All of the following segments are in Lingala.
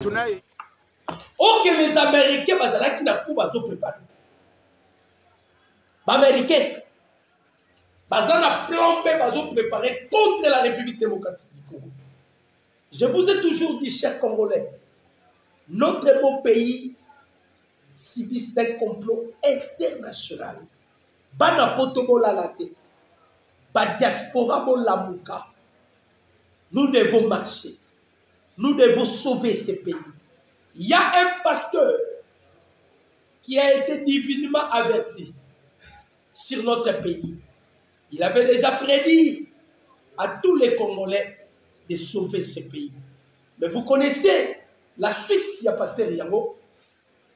Oh, que les Américains, bazala qui n'a pas préparé. Les Américains, bazala plan B, bazo préparé contre la République démocratique du Congo. Je vous ai toujours dit, chers Congolais, notre beau pays subit un complot international. Bana potobo la late, ba diaspora bo la muka. Nous devons marcher. Nous devons sauver ce pays. Il y a un pasteur qui a été divinement averti sur notre pays. Il avait déjà prédit à tous les Congolais de sauver ce pays. Mais vous connaissez la suite, il y a pasteur Yango,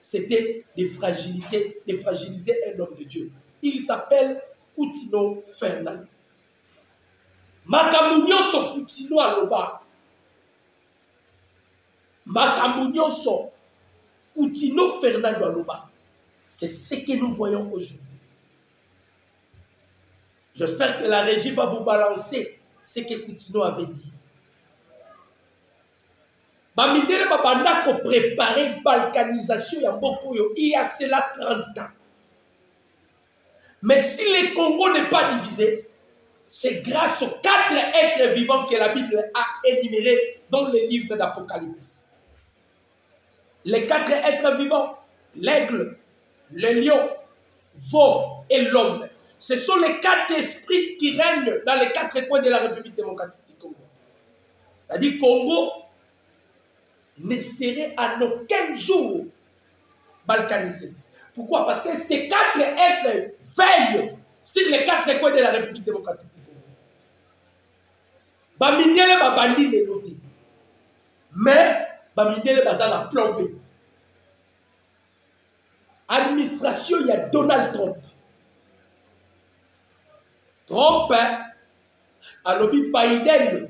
c'était de fragiliser un homme de Dieu. Il s'appelle Koutino Fernand. Makamounio so Koutino Aloba. Makamounio so Koutino Fernand Aloba. C'est ce que nous voyons aujourd'hui. J'espère que la régie va vous balancer ce que Koutino avait dit. Bamidele babanda ko préparer balkanisation ya Bokoyo il y a cela 30 ans. Mais si le Congo n'est pas divisé, c'est grâce aux 4 êtres vivants que la Bible a énumérés dans le livre d'Apocalypse. Les 4 êtres vivants, l'aigle, le lion, veau et l'homme. Ce sont les 4 esprits qui règnent dans les 4 coins de la République démocratique du Congo. C'est-à-dire Congo ne serait à aucun jour balkanisé. Pourquoi? Parce que ces 4 êtres veillent sur les 4 coins de la République démocratique du Congo. Bamindele babandi les notés. Mais Bamindele bazala plan B. Administration, il y a Donald Trump. Trump, à l'objet Biden,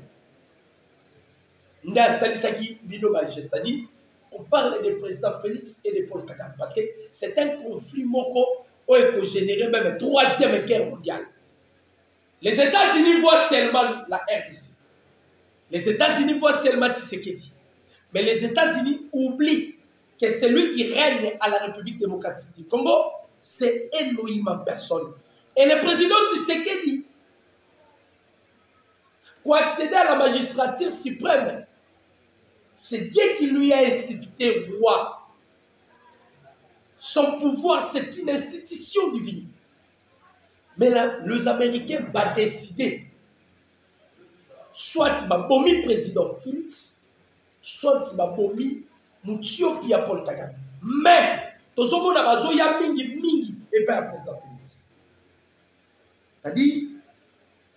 c'est-à-dire, on parle des présidents Félix et de Paul Kagame parce que c'est un conflit moko qui a généré même la 3e guerre mondiale. Les États-Unis voient seulement la RDC. Les États-Unis voient seulement Tshisekedi. Mais les États-Unis oublient que celui qui règne à la République démocratique du Congo, c'est Elohim en personne. Et le président Tshisekedi, pour accéder à la magistrature suprême, c'est Dieu qui lui a institué roi. Son pouvoir, c'est une institution divine. Mais là, les Américains vont décider. Soit ils vont bomber président Félix, soit ils vont bomber Moutiopi à Paul Kagame. Mais, tout le monde a besoin de mingi et pas le président Félix. C'est-à-dire,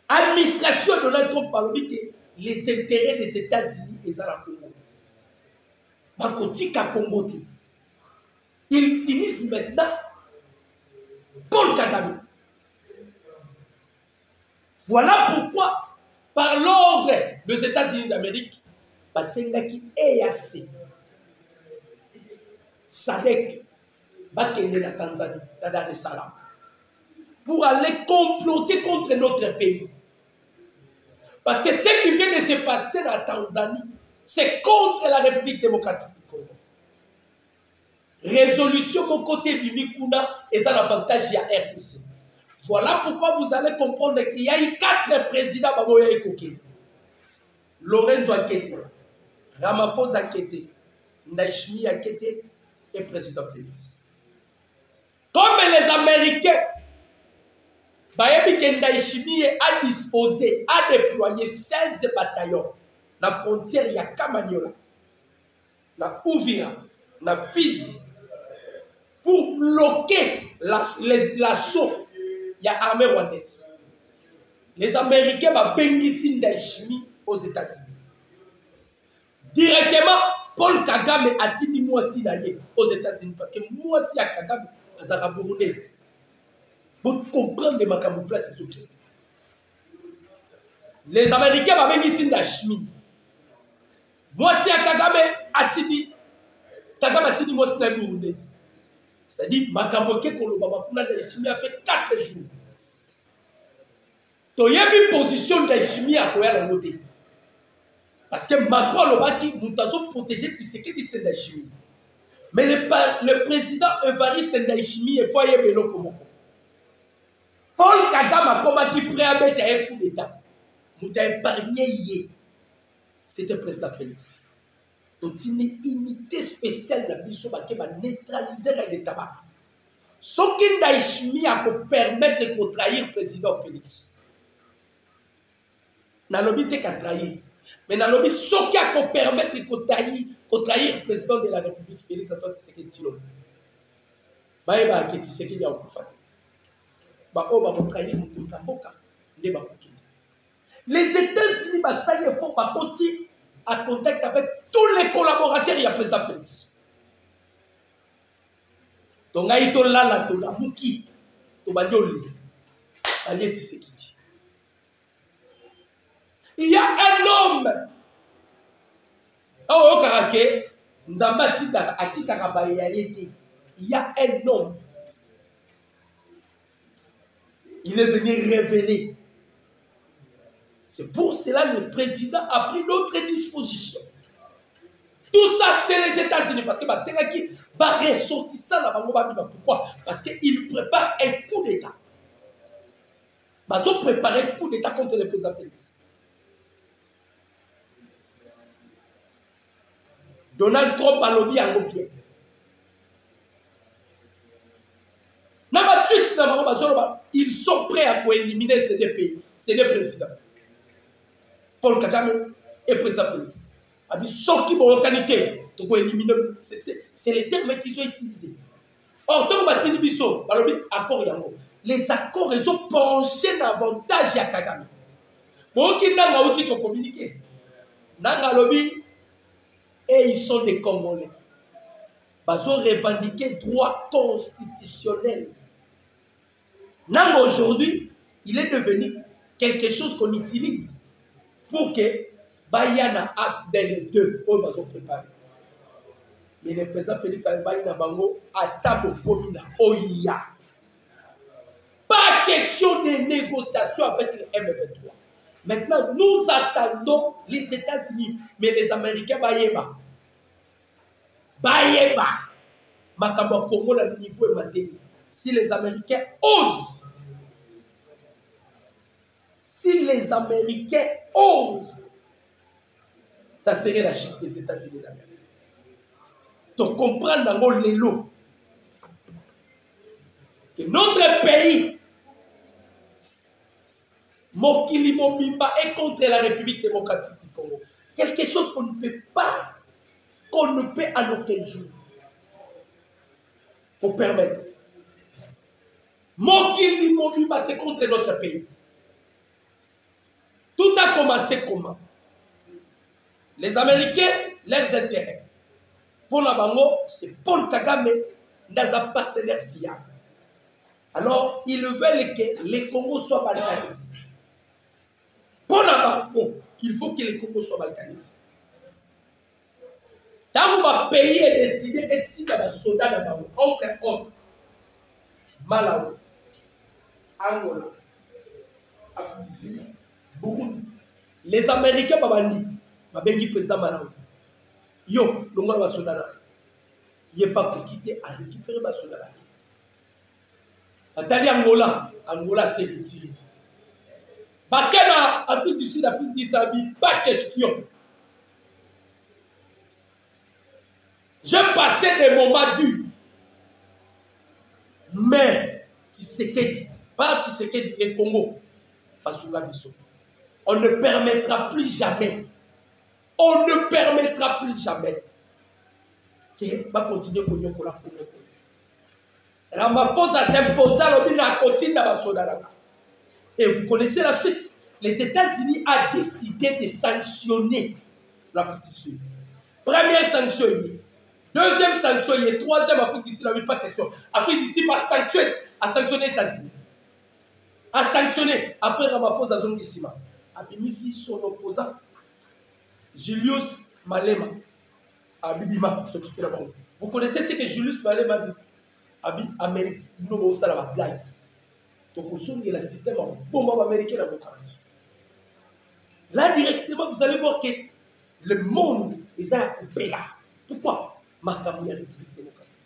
administration de Donald Trump parle que les intérêts des États-Unis et à la Congo. Bakotika Congo. Il utilise maintenant Paul Kagame. Voilà pourquoi, par l'ordre des États-Unis d'Amérique, Basengaki EAC, Sadek, Bakende la Tanzanie, Dar es Salaam, pour aller comploter contre notre pays. Parce que ce qui vient de se passer dans la Tanzanie, c'est contre la République démocratique du Congo. Résolution mon côté du Mikuna et ça l'avantage à RDC. Voilà pourquoi vous allez comprendre qu'il y a eu 4 présidents Baboya Ekoke. Lorenzo Akete, Ramaphosa Akete, Ndayishimiye Akete et président Félix. Comme les Américains, Bayebi Ndayishimiye a disposé, a déployé 16 bataillons. La frontière, il y a Kamanyola, la Ouvira, la Fizi, pour bloquer l'assaut, il y a l'armée rwandaise. Les Américains vont bénir Ndayishimiye aux États-Unis. Directement, Paul Kagame a dit moi aussi d'aller aux États-Unis parce que moi aussi à Kagame, à Zara burundaise. Pour comprendre ma camouflage, c'est ce que les Américains vont bénir Ndayishimiye. Moi, si à Kagame a dit, moi, c'est la burundaise. C'est-à-dire, Makamoke Kolobaba, Ndayishimiye a fait 4 jours. Tu as mis position Ndayishimiye à quoi la montée. Parce que Macron Lobaki, nous avons protégé Tshisekedi Ndayishimiye. Mais le président Evariste Ndayishimiye est foyer Belo Komoko. Paul Kagame a qui prêt à mettre un coup d'État. Nous avons épargné hier. C'était le président Félix. Donc il y a une unité spéciale dans Bissau qui va neutraliser l'État. Ce qui Ndayishimiye a pu permettre de trahir le président Félix. Nalobi te ka trahir. Mais nalobi ce qui a pu permettre de trahir le président de la République Félix Antoine Tshisekedi Tshilombo. Baïba qui Tshisekedi a oufat. Ba o ba trahir Mboka ne ba kokini. Les États-Unis ba ça y font ba continuer à contact avec tous les collaborateurs du président Félix. Donc aïe to lala to la muki to ba dioli. Alié Tshisekedi. Il y a un homme. Oh, Karake, il y a un homme. Il est venu révéler. C'est pour cela que le président a pris d'autres dispositions. Tout ça, c'est les États-Unis. Parce que c'est là qui va ressortir ça dans la Bible. Pourquoi? Parce qu'il prépare un coup d'État. Ils ont préparé un coup d'État contre le président Félix. Donald Trump a lobby en bien. Ils sont prêts à éliminer ces deux pays, ces deux présidents. Paul Kagame et le président Félix. C'est les termes qu'ils ont utilisés. Or, les accords, ils ont penché davantage à Kagame. Pour qu'ils n'aient pas communiqué. Et ils sont des Congolais. Ils ont revendiqué droit constitutionnel. Aujourd'hui, il est devenu quelque chose qu'on utilise pour que Bayana Abdel 2 ils ont préparé. Mais le président Félix Bayana Bango a table Komina Oya. Pas question de négociation avec le M23. Maintenant, nous attendons les États-Unis, mais les Américains, Bayeba. Makamba Congo, le niveau est maintenu. Si les Américains osent, ça serait la chute des États-Unis d'Amérique. Donc, comprendre dans les lots que notre pays, Mokili Mobimba, est contre la République démocratique du Congo. Quelque chose qu'on ne peut pas, qu'on ne peut à aucun jour. Pour permettre. Mokili Mobimba, c'est contre notre pays. Tout a commencé comment? Les Américains, leurs intérêts. Pour la Bango, c'est Paul Kagame, dans un partenaire fiable. Alors, ils veulent que les Congos soient balkanisés. Pour la Bango, il faut que les Congos soient balkanisés. Dans le pays est décidé d'être si dans le soldat de Bango, entre autres, Malawi, Angola, Afrique du Sud, Burundi. Les Américains, Babandi, Babengi président Malawi. Yo, le monde va se donner. Il n'est pas pour quitter à récupérer ma soldat. Attendez Angola, Angola s'est retiré. Bakena, Afrique du Sud, Afrique du Sud, pas question. Je passais des moments durs. Mais, Tshisekedi, pas Tshisekedi, les Congo, parce que on ne permettra plus jamais. On ne permettra plus jamais que va continuer à continuer pour la Congo. Ramaphosa s'imposer à l'obina continue dans la. Et vous connaissez la suite. Les États-Unis ont décidé de sanctionner l'Afrique du Sud. Première sanction, deuxième sanction, troisième Afrique du Sud, il n'y a pas de question. Afrique du Sud va sanctionner les États-Unis. A sanctionné. Après Ramaphosa Zongisima, a mis son opposant, Julius Malema, à Bibima, s'occuper là-bas. Vous connaissez ce que Julius Malema dit? Amérique, nous avons ça la blague. Donc, vous souvenez le système bombe américain dans vos caractères. Là, directement, vous allez voir que Le monde est à couper là. Pourquoi? Makamouya République démocratique.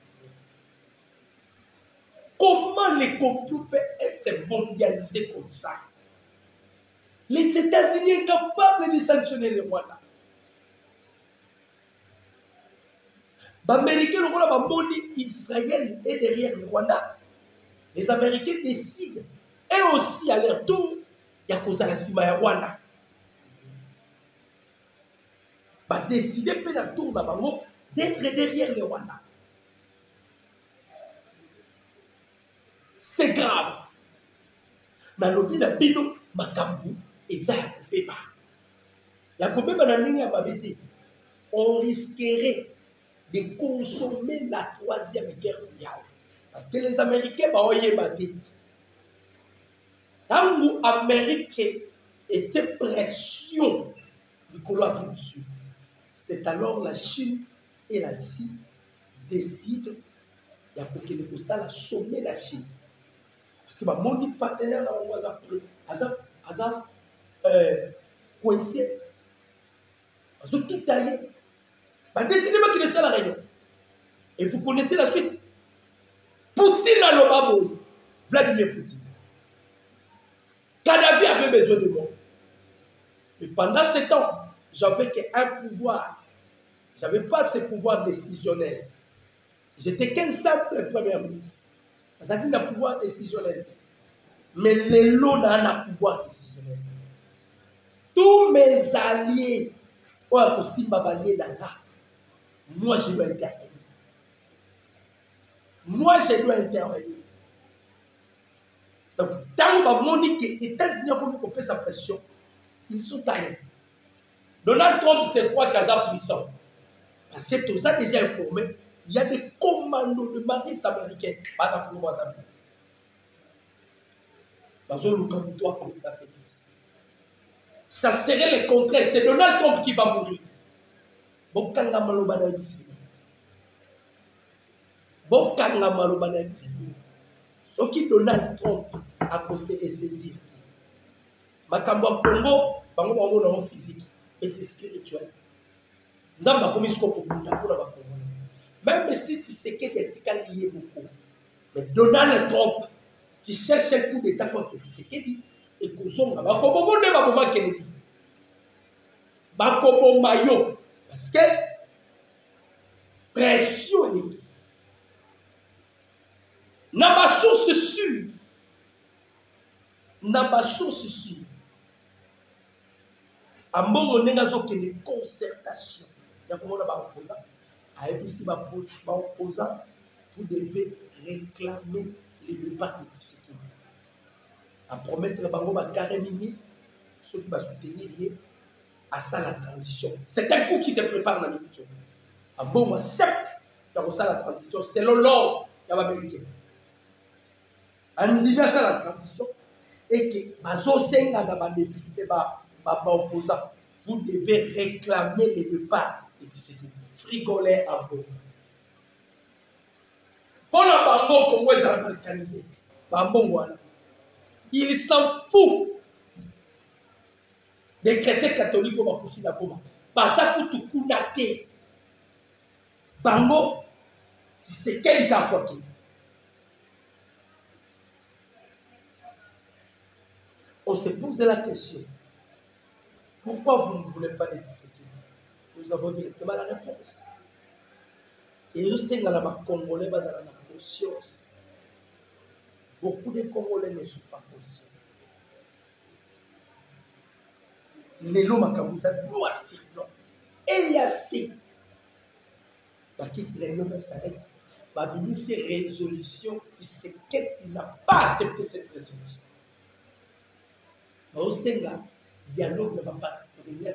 Comment les complots peuvent être mondialisés comme ça? Les États-Unis sont capables de sanctionner le Rwanda. Les Américains, Israël est derrière le Rwanda. Les Américains décident, et aussi à leur tour, il y a cause à la Sima ya Rwanda. Ils décident d'être derrière le Rwanda. C'est grave. Dans le pays, bino makambu eza ya kobeba. Ya kobeba na ndenge ya babete. On risquerait de consommer la troisième guerre mondiale. Parce que les Américains baoye bate. Quand l'Amérique était pression du colon dessus, c'est alors la Chine et la Russie décident de ça sommer la Chine. Parce que mon partenaire a coincé. Ils ont tout taillé. Décidément qu'il est la réunion. Et vous connaissez la suite. Poutine a le babo. Vladimir Poutine. Kadhafi avait besoin de moi. Mais pendant ce temps, j'avais qu'un pouvoir. Je n'avais pas ce pouvoir décisionnel. J'étais qu'un simple premier ministre. C'est-à-dire un pouvoir décisionnel. Mais les lots ont un pouvoir décisionnel. Tous mes alliés, moi je dois intervenir. Moi je dois intervenir. Donc, tant que les États-Unis ont fait sa pression, ils sont taillés. Donald Trump se croit qu'il est puissant. Parce que tout ça déjà informé, il y a des commandos de marines américains. Ça serait le contraire. C'est Donald Trump qui va mourir. Ce qui Donald Trump a causé et saisir. Makambo Congo, bango physique, mais c'est spirituel. Même si tu sais que tu es lié beaucoup, mais Donald Trump, tu cherches un coup d'état contre Tshisekedi et Kouzonga. Bakobo ne va pas Kennedy. Bakobo Mayo. Parce que pression. N'a pas source sûre. N'a pas source sûre. À mon moment, nous avons une concertation. Il y a un opposant. Opposant, vous devez réclamer le départ de Tshisekedi. À promettre que Karemini, ceux qui vont soutenir à ça la transition. C'est un coup qui se prépare dans l'émission. À bon moment, certes, il y a ça la transition selon l'ordre de l'Américain. On dit bien ça la transition et que opposant, vous devez réclamer le départ de Tshisekedi. Frigolet à bon. Pour la banque, comment ils ont balkanisé? Il s'en fout des chrétiens catholiques au Mapusi na Goma. Basa kutu kunate. Bango, c'est quel cas pour qui? On se pose la question. Pourquoi vous ne voulez pas les Tshisekedi? Nous avons directement la réponse. Et nous sommes dans la Congolais, dans la conscience. Beaucoup de Congolais ne sont pas conscients. Les lots Makamouza doivent s'y et y a si. Parce que les lots s'arrêtent. Babini, ces résolutions, Tshisekedi n'a pas accepté cette résolution. Au Sénégal, le dialogue ne va pas venir.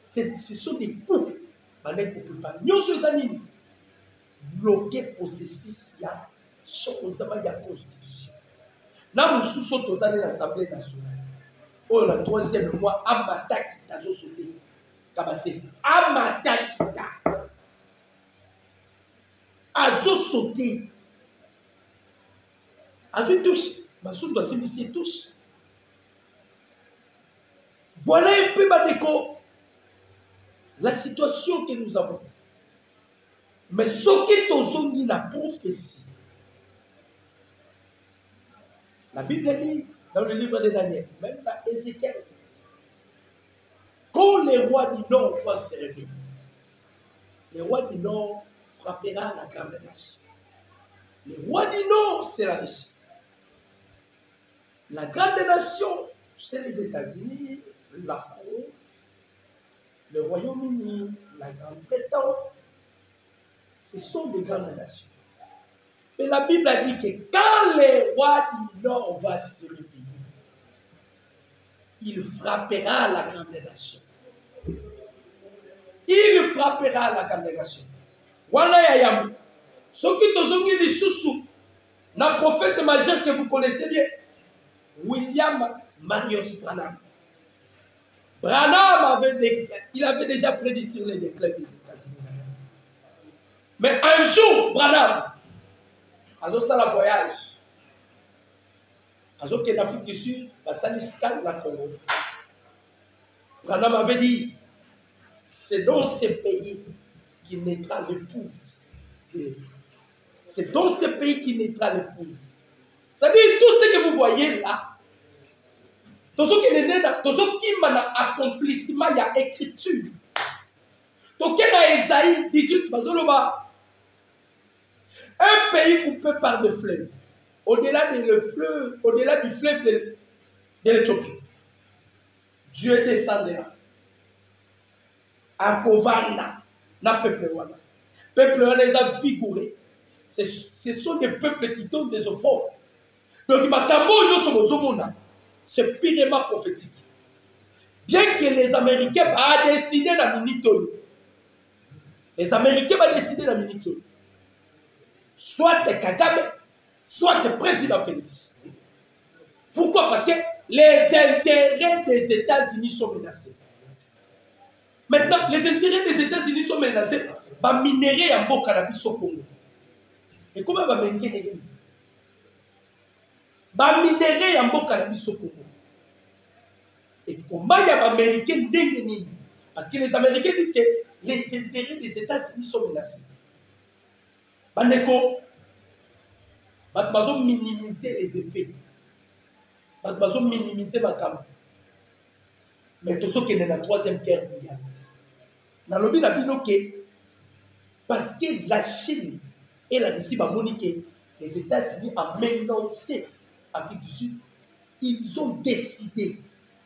Ce sont des coups. Nous sommes bloqués processus, il y a chose de la constitution. Nous sommes dans l'Assemblée nationale. Oh, le troisième mois, Amata qui a sauté. Kabase. Amata qui a sauté. A sauté. Touche. Ma soupe doit s'émisser touche. Voilà un peu, Badeko, la situation que nous avons. Mais ce qui est dit la prophétie, la Bible dit dans le livre de Daniel, même dans Ézéchiel, quand les rois du Nord vont se réveiller, les rois du Nord frappera la grande nation. Les rois du Nord, c'est la Russie. La grande nation, c'est les États-Unis, la France, le Royaume-Uni, la Grande-Bretagne. Ce sont des grandes nations. Mais la Bible a dit que quand les rois du Nord vont se réveiller, il frappera la grande nation. Il frappera la grande nation. Voilà Yayam. Ce qui est les sous-sous, un prophète majeur que vous connaissez bien, William Marius Branham. Branham il avait déjà prédit sur les déclins des États-Unis. Mais un jour, Branham, a fait un voyage. A fait en Afrique du Sud, à Saliscan, la Congo. Branham avait dit, c'est dans ces pays qu'il naîtra l'épouse. C'est dans ce pays qu'il naîtra l'épouse. C'est-à-dire, tout ce que vous voyez là, tout ce qui est accomplissement, il y a écriture. Tout ce qui est Esaïe 18, un pays coupé par des fleuves, au-delà du fleuve de l'Éthiopie. Dieu descendra. À Kovana, na peuple wana. Peuple wana les a vigourés. Ce sont des peuples qui donnent des offrandes. Donc, c'est purement prophétique. Bien que les Américains aient décidé la minute, les Américains vont décider la minute. Soit Kagame, soit président Félix. Pourquoi? Parce que les intérêts des États-Unis sont menacés. Maintenant, les intérêts des États-Unis sont menacés par minerai en beau cannabis au Congo. Et comment va mener ba minerai en beau cannabis au Congo? Et comment il y a Américains d'Engeni? Parce que les Américains disent que les intérêts des États-Unis sont menacés. Bandeko, ils vont minimiser les effets. Ils vont minimiser ma campagne. Mais tout ce qui est dans la troisième guerre mondiale. Dans le but de parce que la Chine et la Russie vont moniquer les États-Unis en menacé Afrique du Sud. Ils ont décidé,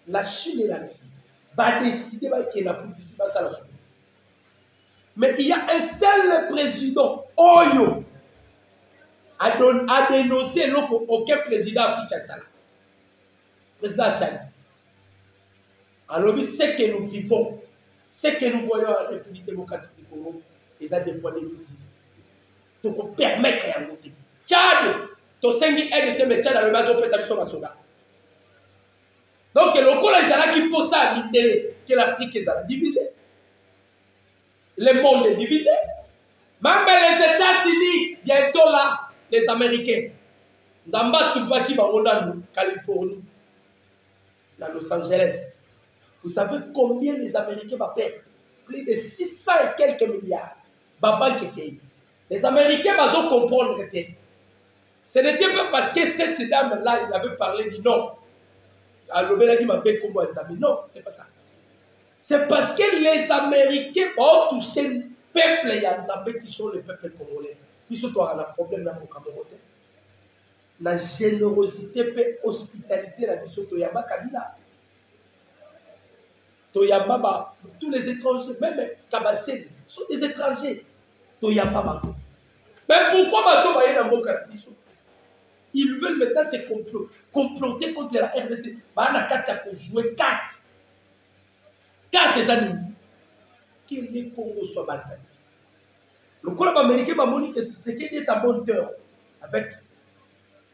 la Chine et la Russie, vont décider que l'Afrique du Sud va s'en sortir. Mais il y a un seul président, Oyo, a dénoncé aucun président africain. Président Tchad. Alors, ce que nous vivons, ce que nous voyons en République démocratique du Congo, ils ont des points de vue. Donc, on permet qu'il y ait un côté. Tchad, tu sais qu'il y a des Tchad dans le bas de la soldat. Donc, le col qui pose ça à l'idée que l'Afrique est divisée. Le monde est divisé. Même les États-Unis, bientôt là, les Américains. Zamba Tupaki va en Californie, dans Los Angeles. Vous savez combien les Américains vont perdre? Plus de 600 et quelques milliards. Les Américains vont comprendre que ce n'était pas parce que cette dame-là, il avait parlé du non. Alors, il a dit, non, c'est pas ça. C'est parce que les Américains ont touché le peuple qui sont les peuples congolais. Ils sont un problème dans le Cameroun. La générosité et l'hospitalité, la mission de Yamba Kabila. Toyamba, tous les étrangers, même Kabassé, sont des étrangers. Toyamba. Mais pourquoi ils veulent maintenant se comploter contre la RDC. Ils jouer 4 années. Que les Congo soient balkanisés. Le colon américain m'a dit que ce qui est à bon cœur avec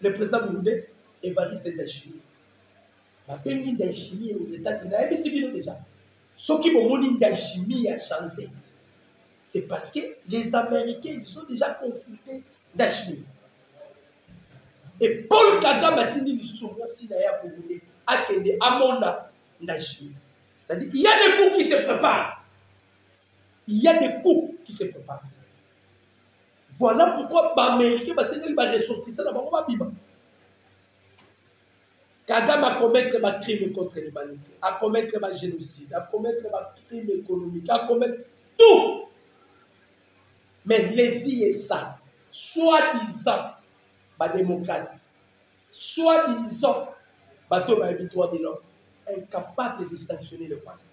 le président burundais, Évariste Ndayishimiye. Ma peine Ndayishimiye aux États-Unis, c'est bien déjà. Ce qui m'a dit Ndayishimiye a changé. C'est parce que les Américains, ils ont déjà consulté Ndayishimiye. Et Paul Kagame a dit que nous sommes aussi d'ailleurs burundais. Akende Amona Ndayishimiye. C'est-à-dire qu'il y a des coups qui se préparent. Il y a des coups qui se préparent. Voilà pourquoi les Américains vont ressortir ça dans le Bible. Kagame a commettre des crimes contre l'humanité, a commettre des génocides, a commettre des crimes économiques, a commettre tout. Mais les et ça, soi-disant, démocrate, soi-disant, victoire de l'homme, incapable de sanctionner le Rwanda.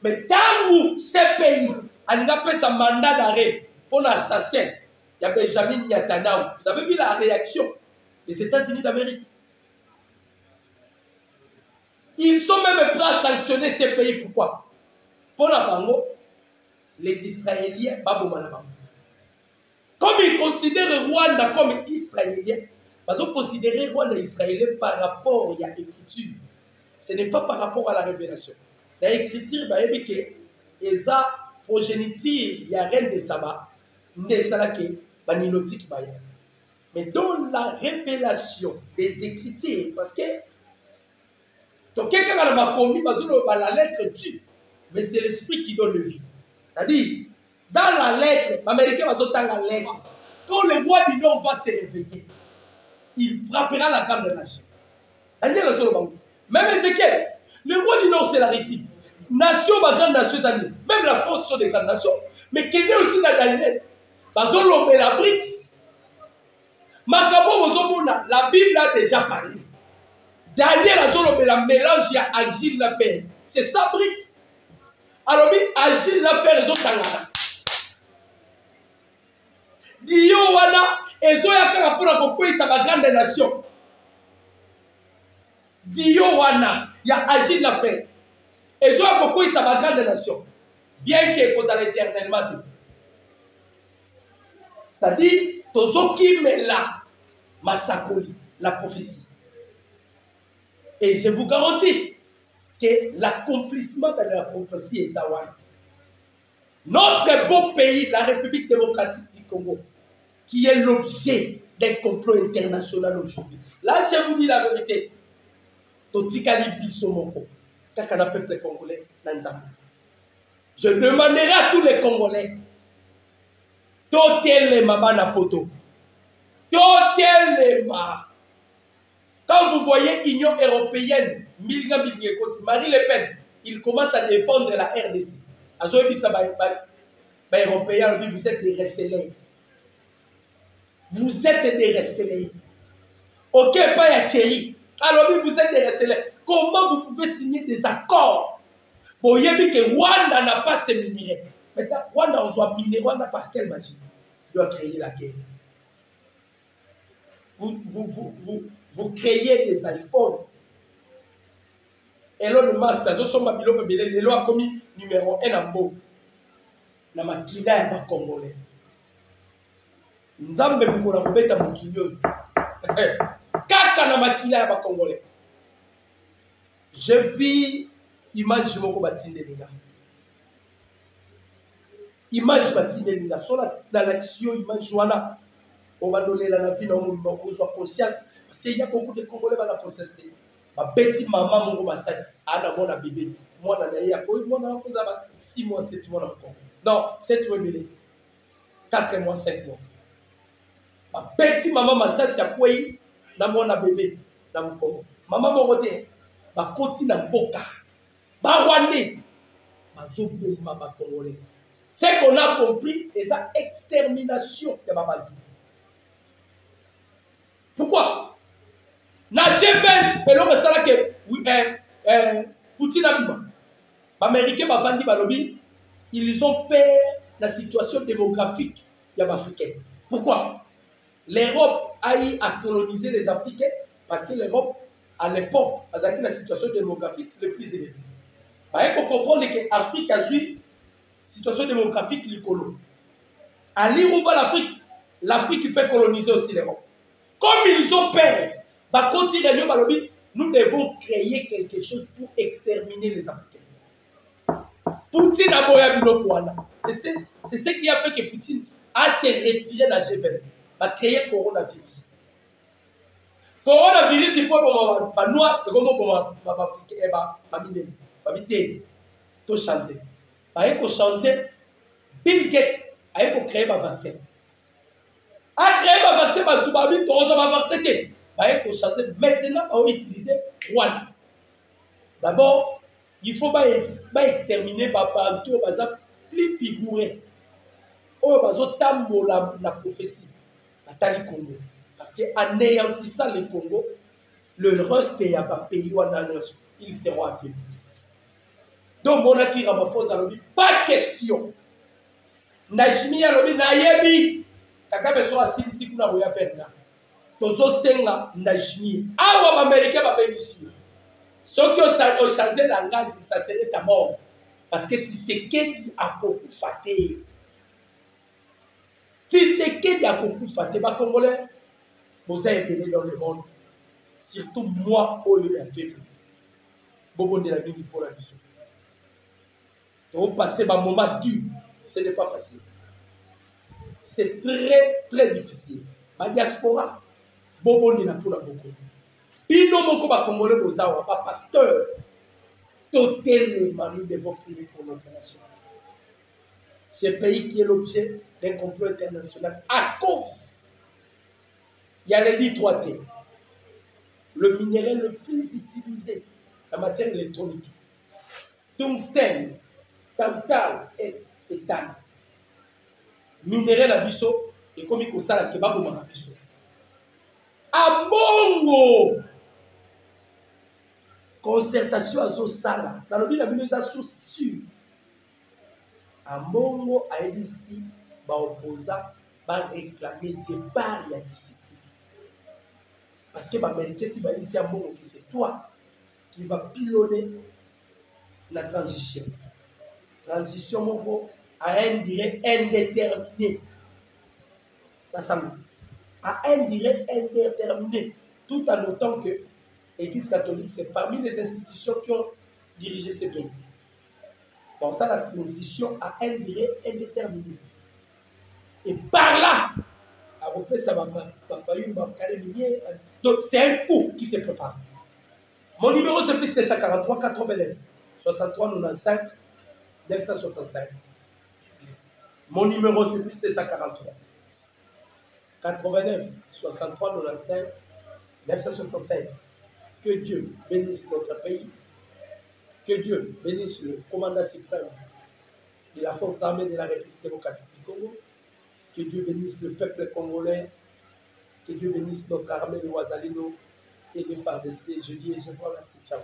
Mais tant où ces pays, on a fait un mandat d'arrêt pour l'assassin, il y a Benjamin Netanyahu. Vous avez vu la réaction des États-Unis d'Amérique? Ils sont même prêts à sanctionner ces pays. Pourquoi? Pour la Bango, les Israéliens, comme ils considèrent Rwanda comme Israélien, ils ont considéré Rwanda Israélien par rapport à l'écriture. Ce n'est pas par rapport à la révélation. Dans l'écriture, il y a que progéniture, il y a reine de Saba, mais dans la révélation des écritures, parce que donc quelqu'un a commis la lettre tue, mais c'est l'esprit qui donne vie. C'est-à-dire, dans la lettre, l'Américain va donner la lettre. Quand le roi du Nord va se réveiller, il frappera la grande nation. Même Ézéchiel, le roi du Nord, c'est la Russie. Nation, ma grande nation, même la France sont des grandes nations, mais qui est aussi dans Daniel. Parce que la BRICS, la Bible a déjà parlé. Daniel a dit la mélange à Agile la paix. C'est ça, BRICS. Alors, Agile la paix, ils ont sangana. Dio wana, ils ont yakara pour accompagner sa grande nation. Dio wana, il y a Agile la paix. Ils ont accompagné sa grande nation. Bien que vous allez éternellement. C'est-à-dire, Tozoki me la massacoli, la prophétie. Et je vous garantis que l'accomplissement de la prophétie est Zawan. Notre beau pays, la République démocratique du Congo, qui est l'objet d'un complot international aujourd'hui. Là, je vous dis la vérité. Totikali Bissomoko, Kakana peuple congolais, Nanzam. Je demanderai à tous les Congolais, Totelema Banapoto, Totelema. Quand vous voyez Union européenne, Marie Le Pen, il commence à défendre la RDC. Européens, vous êtes des recelés. Vous êtes des recelés. Ok, pas ya Thierry. Alors, vous êtes des recelés. Comment vous pouvez signer des accords pour dire que Rwanda n'a pas ses minéraux? Maintenant, Rwanda, on doit miner Rwanda par quelle magie? Il doit créer la guerre. Vous créez des iPhones. Elon Musk, les lois a commis numéro 1 en beau. Na makila ya ba Congolais. Nzambe mukona kubeta mukilio. Kaka na makila ya ba Congolais. Je vis image moko batindelinga. Image batindelinga. Sola dans l'action image wana. On va donner la vie dans mon conscience. Parce qu'il y a beaucoup de Congolais dans la conscience. Ma petite maman, mon massas, Anna, mon bébé, moi, mon 6 mois, 7 mois encore. Non, 7 mois, 4 mois, 5 mois. Ma petite maman, massas, ya quoi, na mon bébé, na mon Congo. Maman, mon côté, ma côté, na boka. Ma wane, ma zobo, ma Congolais. C'est qu'on a compris, c'est la extermination de ma Baltou. Pourquoi? Na G20, selon le salaire que Poutine a dit, les Américains m'ont dit balobi, ils ont peur de la situation démographique des Africains. Pourquoi? L'Europe a eu à coloniser les Africains parce que l'Europe, à l'époque, a eu la situation démographique le plus élevée. Il faut comprendre que l'Afrique a eu une situation démographique l'écolo. À l'île où va l'Afrique, l'Afrique peut coloniser aussi l'Europe. Comme ils ont peur, nous devons créer quelque chose pour exterminer les Africains. Poutine a boya bilokwana. C'est ce qui a fait que Poutine a se retiré de la G20. A créé le coronavirus. Coronavirus, c'est quoi pour moi? babité to changer baye ko changer Bill Gates aye ko créer ba vaccin a créer ba vaccin ba tout ba bi to so ba vaccin te baye ko changer maintenant ba utiliser Rwanda d'abord il faut pas exterminer tout baza plus figuré oh bazo tambola la prophétie atali Congo parce que anéantissant le Congo le reste pays pas pays ils seront accueillis. Donc mon aki Ramaphosa alobi pas question na chimia alobi na yebi kaka beso asilisi kuna boya penda tozo senga na chimia awa américain ba bénisi ce qui au changer langage ça serait ta mort parce que tu sais qu'il a beaucoup faté tu sais qu'il a beaucoup faté ba congolais vous avez béni dans le monde surtout moi où il a fait bobo de la vie pour la mission donc passer un moment dur ce n'est pas facile c'est très très difficile la diaspora bobo de la pour la beaucoup bino moko ba congolais bozawa ba pasteur totalement nous devons prier pour notre nation ce pays qui est l'objet d'un complot international à cause il y a les 3T le minerai le plus utilisé en matière électronique tungstène tantal et éthane minerai na biso et comme il ça la kebab na biso a bongo concertation azo sala dans le bila bino za sûr a bongo a ici ba opposant ba réclamer des barres ya discipline parce que ba américain si ba ici a bongo que c'est toi qui va pilonner la transition moko à un durée indéterminée à un durée indéterminée tout en notant que l'Église catholique c'est parmi les institutions qui ont dirigé ce pays. Pour ça la transition à un durée indéterminée et par là à repérer ça va donc c'est un coup qui se prépare. Mon numéro c'est plus 243 89 63 95 965. Mon numéro c'est plus 243 89 63 95 965. Que Dieu bénisse notre pays. Que Dieu bénisse le commandant suprême de la force armée de la République démocratique du Congo. Que Dieu bénisse le peuple congolais. Que Dieu bénisse notre armée de Ouazalino et de FARDC. Je dis et je vous remercie. Ciao.